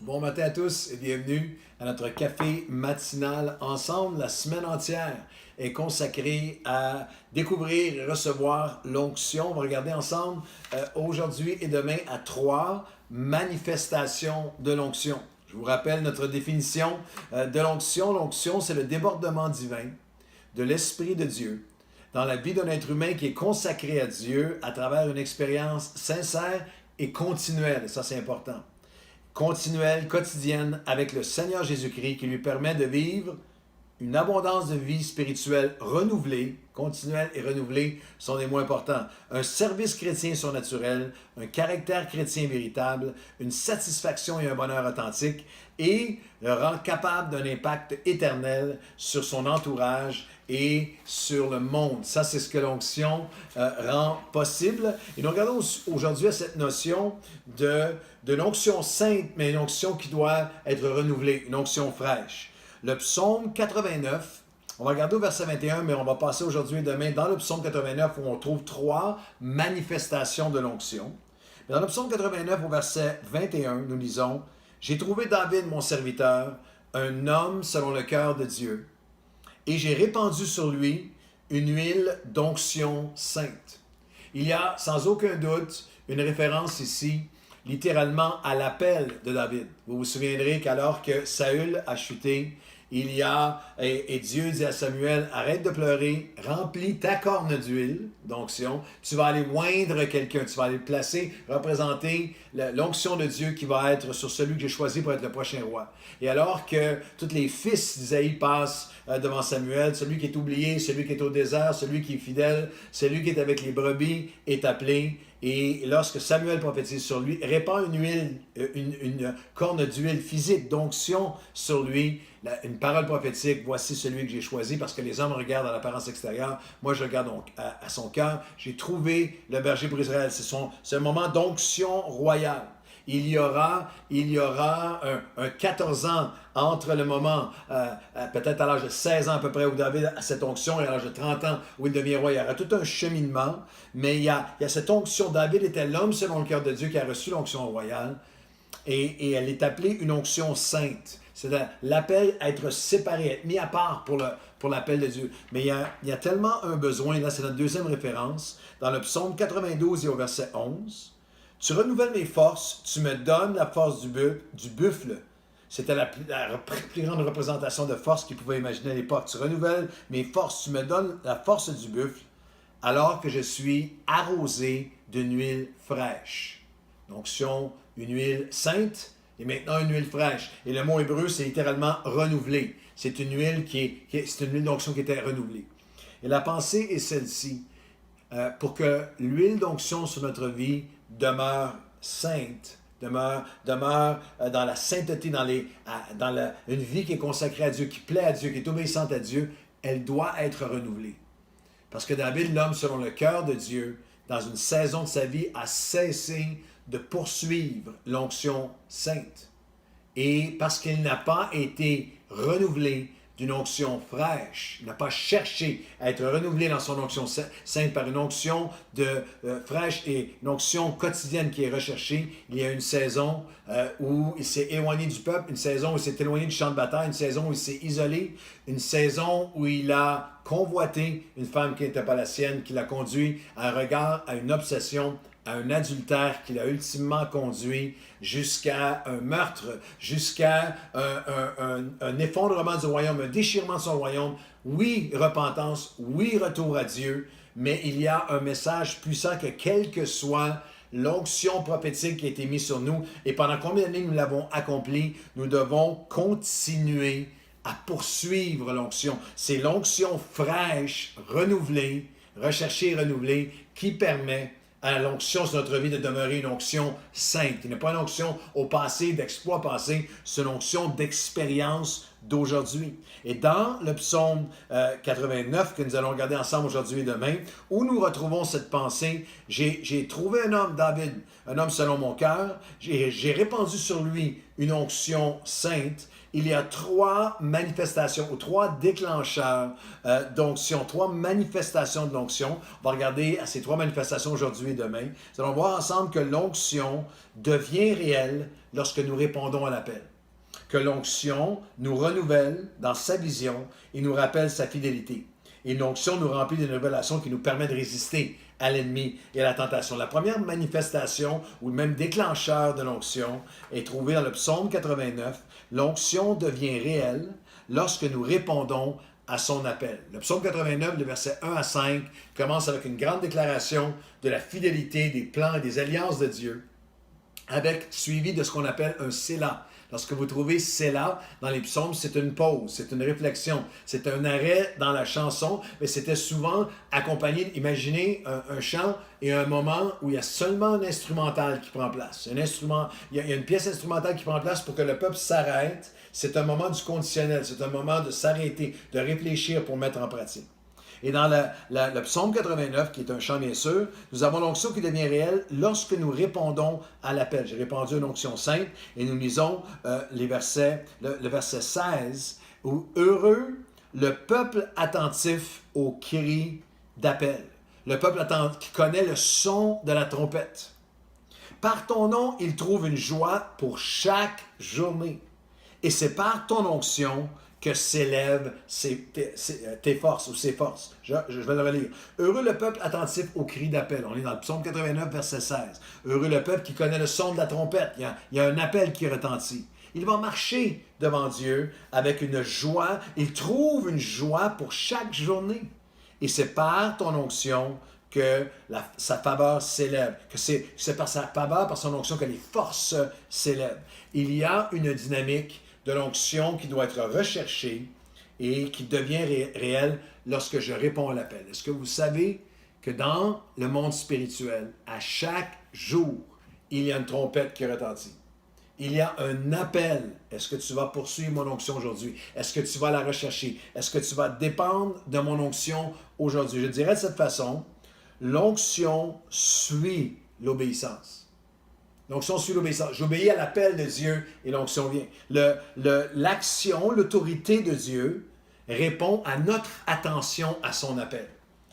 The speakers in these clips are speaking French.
Bon matin à tous et bienvenue à notre café matinal ensemble. La semaine entière est consacrée à découvrir et recevoir l'onction. On va regarder ensemble aujourd'hui et demain à 3 manifestations de l'onction. Je vous rappelle notre définition de l'onction. L'onction, c'est le débordement divin de l'Esprit de Dieu dans la vie d'un être humain qui est consacré à Dieu à travers une expérience sincère et continuelle. Ça, c'est important. Continuelle, quotidienne, avec le Seigneur Jésus-Christ qui lui permet de vivre une abondance de vie spirituelle renouvelée, continuelle et renouvelée sont les mots importants. Un service chrétien surnaturel, un caractère chrétien véritable, une satisfaction et un bonheur authentique et le rend capable d'un impact éternel sur son entourage et sur le monde. Ça, c'est ce que l'onction rend possible. Et nous regardons aujourd'hui à cette notion de l'onction sainte, mais une onction qui doit être renouvelée, une onction fraîche. Le psaume 89, on va regarder au verset 21, mais on va passer aujourd'hui et demain dans le psaume 89 où on trouve 3 manifestations de l'onction. Dans le psaume 89, au verset 21, nous lisons « J'ai trouvé David, mon serviteur, un homme selon le cœur de Dieu, et j'ai répandu sur lui une huile d'onction sainte. » Il y a sans aucun doute une référence ici littéralement à l'appel de David. Vous vous souviendrez qu'alors que Saül a chuté, et Dieu dit à Samuel, arrête de pleurer, remplis ta corne d'huile d'onction, tu vas aller oindre quelqu'un, tu vas aller placer, représenter l'onction de Dieu qui va être sur celui que j'ai choisi pour être le prochain roi. Et alors que tous les fils d'Isaïe passent devant Samuel, celui qui est oublié, celui qui est au désert, celui qui est fidèle, celui qui est avec les brebis est appelé. Et lorsque Samuel prophétise sur lui, répand une corne d'huile physique, d'onction sur lui, une parole prophétique, voici celui que j'ai choisi, parce que les hommes regardent à l'apparence extérieure, moi je regarde donc à son cœur. J'ai trouvé le berger pour Israël. C'est un moment d'onction royale. Il y aura un 14 ans entre le moment, peut-être à l'âge de 16 ans à peu près, où David a cette onction, et à l'âge de 30 ans où il devient roi. Il y aura tout un cheminement, mais il y a cette onction. David était l'homme selon le cœur de Dieu qui a reçu l'onction royale, et elle est appelée une onction sainte. C'est l'appel à être séparé, à être mis à part pour l'appel de Dieu. Mais il y a tellement un besoin, là c'est notre deuxième référence, dans le psaume 92 et au verset 11. Tu renouvelles mes forces, tu me donnes la force du buffle. C'était la plus grande représentation de force qu'il pouvait imaginer à l'époque. Tu renouvelles mes forces, tu me donnes la force du buffle, alors que je suis arrosé d'une huile fraîche. L'onction, une huile sainte, et maintenant une huile fraîche. Et le mot hébreu, c'est littéralement renouvelé. C'est une huile c'est une huile d'onction qui était renouvelée. Et la pensée est celle-ci. Pour que l'huile d'onction sur notre vie demeure sainte, demeure dans la sainteté, une vie qui est consacrée à Dieu, qui plaît à Dieu, qui est obéissante à Dieu, elle doit être renouvelée. Parce que David, l'homme selon le cœur de Dieu, dans une saison de sa vie, a cessé de poursuivre l'onction sainte. Et parce qu'il n'a pas été renouvelé d'une onction fraîche, il n'a pas cherché à être renouvelé dans son onction sainte par une onction fraîche et une onction quotidienne qui est recherchée. Il y a une saison où il s'est éloigné du peuple, une saison où il s'est éloigné du champ de bataille, une saison où il s'est isolé, une saison où il a convoité une femme qui n'était pas la sienne, qui l'a conduit à un regard, à une obsession, à un adultère qui l'a ultimement conduit jusqu'à un meurtre, jusqu'à un effondrement du royaume, un déchirement de son royaume. Oui, repentance, oui, retour à Dieu, mais il y a un message puissant que quelle que soit l'onction prophétique qui a été mise sur nous, et pendant combien d'années nous l'avons accomplie, nous devons continuer à poursuivre l'onction. C'est l'onction fraîche, renouvelée, recherchée et renouvelée, qui permet à l'onction sur notre vie de demeurer une onction sainte. Il n'est pas une onction au passé, d'exploit passé, c'est une onction d'expérience d'aujourd'hui. Et dans le psaume 89 que nous allons regarder ensemble aujourd'hui et demain, où nous retrouvons cette pensée, j'ai trouvé un homme, David, un homme selon mon cœur, j'ai répandu sur lui une onction sainte, il y a trois manifestations ou trois déclencheurs d'onction, trois manifestations de l'onction. On va regarder à ces trois manifestations aujourd'hui et demain. Nous allons voir ensemble que l'onction devient réelle lorsque nous répondons à l'appel. Que l'onction nous renouvelle dans sa vision et nous rappelle sa fidélité. Et l'onction nous remplit d'une révélation qui nous permet de résister à l'ennemi et à la tentation. La première manifestation ou même déclencheur de l'onction est trouvée dans le psaume 89. L'onction devient réelle lorsque nous répondons à son appel. Le psaume 89, le verset 1 à 5, commence avec une grande déclaration de la fidélité, des plans et des alliances de Dieu, avec suivi de ce qu'on appelle un Sélah. Lorsque vous trouvez Sélah dans les psaumes, c'est une pause, c'est une réflexion, c'est un arrêt dans la chanson, mais c'était souvent accompagné, imaginez un chant et un moment où il y a seulement un instrumental qui prend place. Il y a une pièce instrumentale qui prend place pour que le peuple s'arrête. C'est un moment du conditionnel, c'est un moment de s'arrêter, de réfléchir pour mettre en pratique. Et dans le psaume 89, qui est un chant bien sûr, nous avons l'onction qui devient réelle lorsque nous répondons à l'appel. J'ai répondu à une onction sainte et nous lisons le verset 16, où « Heureux le peuple attentif au cri d'appel ». Le peuple qui connaît le son de la trompette. Par ton nom, il trouve une joie pour chaque journée. Et c'est par ton onction que s'élèvent tes forces ou ses forces. Je vais le relire. Heureux le peuple attentif au cri d'appel. On est dans le psaume 89, verset 16. Heureux le peuple qui connaît le son de la trompette. Il y a un appel qui retentit. Il va marcher devant Dieu avec une joie. Il trouve une joie pour chaque journée. Et c'est par ton onction que sa faveur s'élève, que c'est par sa faveur, par son onction que les forces s'élèvent. Il y a une dynamique de l'onction qui doit être recherchée et qui devient réelle lorsque je réponds à l'appel. Est-ce que vous savez que dans le monde spirituel, à chaque jour, il y a une trompette qui retentit? Il y a un appel. Est-ce que tu vas poursuivre mon onction aujourd'hui? Est-ce que tu vas la rechercher? Est-ce que tu vas dépendre de mon onction aujourd'hui? Je dirais de cette façon, l'onction suit l'obéissance. L'onction suit l'obéissance. J'obéis à l'appel de Dieu et l'onction vient. L'action, l'autorité de Dieu répond à notre attention à son appel.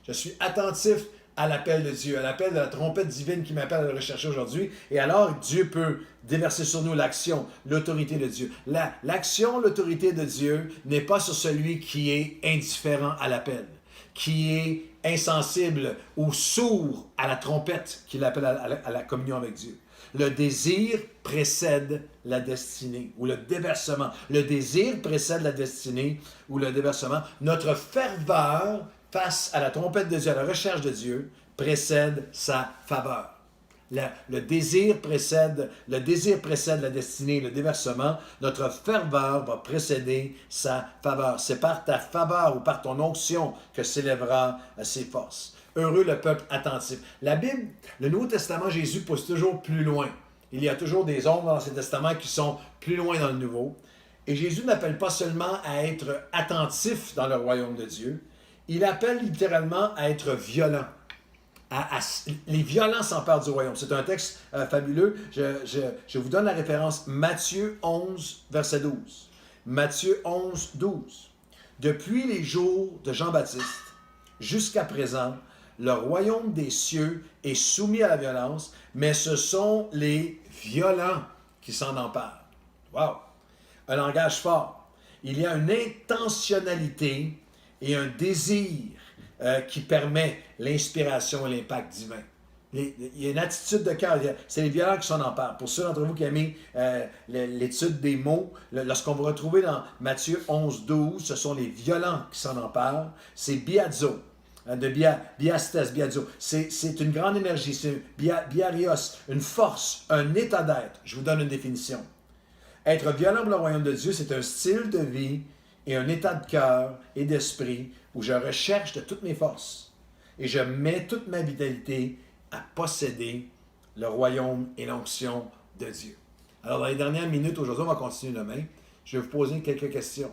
Je suis attentif à l'appel de Dieu, à l'appel de la trompette divine qui m'appelle à le rechercher aujourd'hui. Et alors, Dieu peut déverser sur nous l'action, l'autorité de Dieu. L'action, l'autorité de Dieu n'est pas sur celui qui est indifférent à l'appel, qui est insensible ou sourd à la trompette qui l'appelle à la communion avec Dieu. Le désir précède la destinée ou le déversement. Le désir précède la destinée ou le déversement. Notre ferveur face à la trompette de Dieu, à la recherche de Dieu, précède sa faveur. Le désir précède la destinée, le déversement. Notre ferveur va précéder sa faveur. C'est par ta faveur ou par ton onction que s'élèvera ses forces. Heureux le peuple attentif. La Bible, le Nouveau Testament, Jésus pousse toujours plus loin. Il y a toujours des ombres dans l'Ancien Testament qui sont plus loin dans le Nouveau. Et Jésus n'appelle pas seulement à être attentif dans le royaume de Dieu, il appelle littéralement à être violent. Les violents s'emparent du royaume. C'est un texte fabuleux. Je vous donne la référence Matthieu 11, verset 12. Matthieu 11, 12. Depuis les jours de Jean-Baptiste jusqu'à présent, le royaume des cieux est soumis à la violence, mais ce sont les violents qui s'en emparent. Wow! Un langage fort. Il y a une intentionnalité et un désir qui permet l'inspiration et l'impact divin. Il y a une attitude de cœur. C'est les violents qui s'en emparent. Pour ceux d'entre vous qui aiment l'étude des mots, lorsqu'on va retrouver dans Matthieu 11, 12, ce sont les violents qui s'en emparent. C'est biazo. De biastes, biazo. C'est une grande énergie, c'est biarios, une force, un état d'être. Je vous donne une définition. Être violent pour le royaume de Dieu, c'est un style de vie et un état de cœur et d'esprit où je recherche de toutes mes forces et je mets toute ma vitalité à posséder le royaume et l'onction de Dieu. Alors, dans les dernières minutes, aujourd'hui, on va continuer demain. Je vais vous poser quelques questions.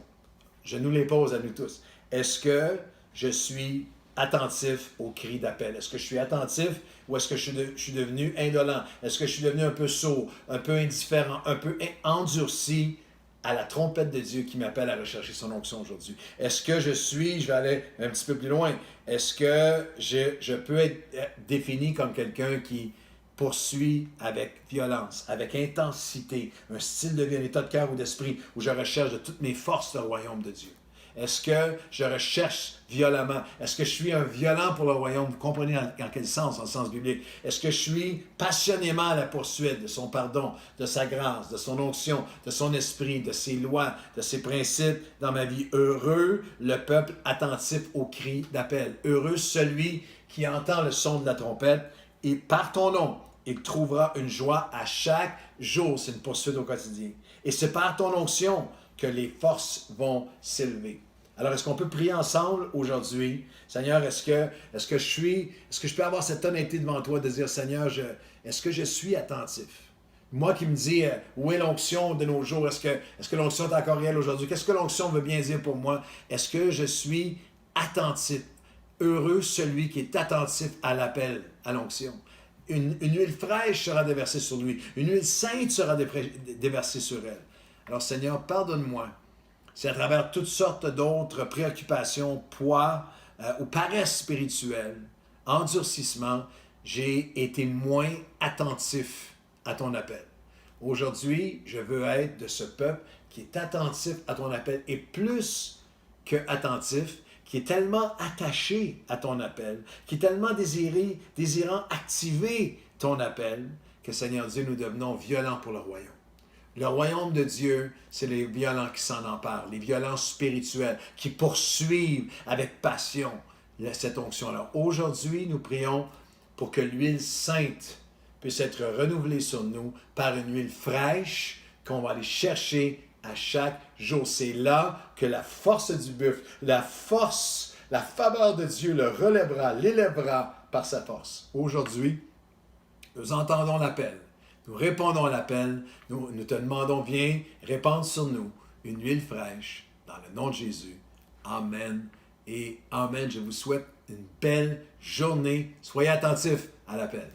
Je nous les pose à nous tous. Est-ce que je suis attentif aux cris d'appel? Est-ce que je suis attentif ou est-ce que je suis devenu indolent? Est-ce que je suis devenu un peu sourd, un peu indifférent, un peu endurci à la trompette de Dieu qui m'appelle à rechercher son onction aujourd'hui? Est-ce que je vais aller un petit peu plus loin, est-ce que je peux être défini comme quelqu'un qui poursuit avec violence, avec intensité, un style de vie, un état de cœur ou d'esprit où je recherche de toutes mes forces le royaume de Dieu? Est-ce que je recherche violemment? Est-ce que je suis un violent pour le royaume? Vous comprenez en quel sens, en sens biblique? Est-ce que je suis passionnément à la poursuite de son pardon, de sa grâce, de son onction, de son esprit, de ses lois, de ses principes dans ma vie? Heureux le peuple attentif aux cris d'appel. Heureux celui qui entend le son de la trompette et par ton nom, il trouvera une joie à chaque jour. C'est une poursuite au quotidien. Et c'est par ton onction que les forces vont s'élever. Alors, est-ce qu'on peut prier ensemble aujourd'hui? Seigneur, est-ce que je peux avoir cette honnêteté devant toi de dire, Seigneur, est-ce que je suis attentif? Moi qui me dis, où est l'onction de nos jours? Est-ce que l'onction est encore réelle aujourd'hui? Qu'est-ce que l'onction veut bien dire pour moi? Est-ce que je suis attentif? Heureux celui qui est attentif à l'appel, à l'onction. Une huile fraîche sera déversée sur lui. Une huile sainte sera déversée sur elle. Alors Seigneur, pardonne-moi. C'est à travers toutes sortes d'autres préoccupations, poids ou paresse spirituelle, endurcissement, j'ai été moins attentif à ton appel. Aujourd'hui, je veux être de ce peuple qui est attentif à ton appel et plus que attentif, qui est tellement attaché à ton appel, qui est tellement désirant activer ton appel, que Seigneur Dieu, nous devenons violents pour le royaume. Le royaume de Dieu, c'est les violents qui s'en emparent, les violents spirituels qui poursuivent avec passion cette onction-là. Aujourd'hui, nous prions pour que l'huile sainte puisse être renouvelée sur nous par une huile fraîche qu'on va aller chercher à chaque jour. C'est là que la force du buffle, la faveur de Dieu le relèvera, l'élèvera par sa force. Aujourd'hui, nous entendons l'appel. Nous répondons à l'appel, nous te demandons, viens répandre sur nous une huile fraîche dans le nom de Jésus. Amen et Amen. Je vous souhaite une belle journée. Soyez attentifs à l'appel.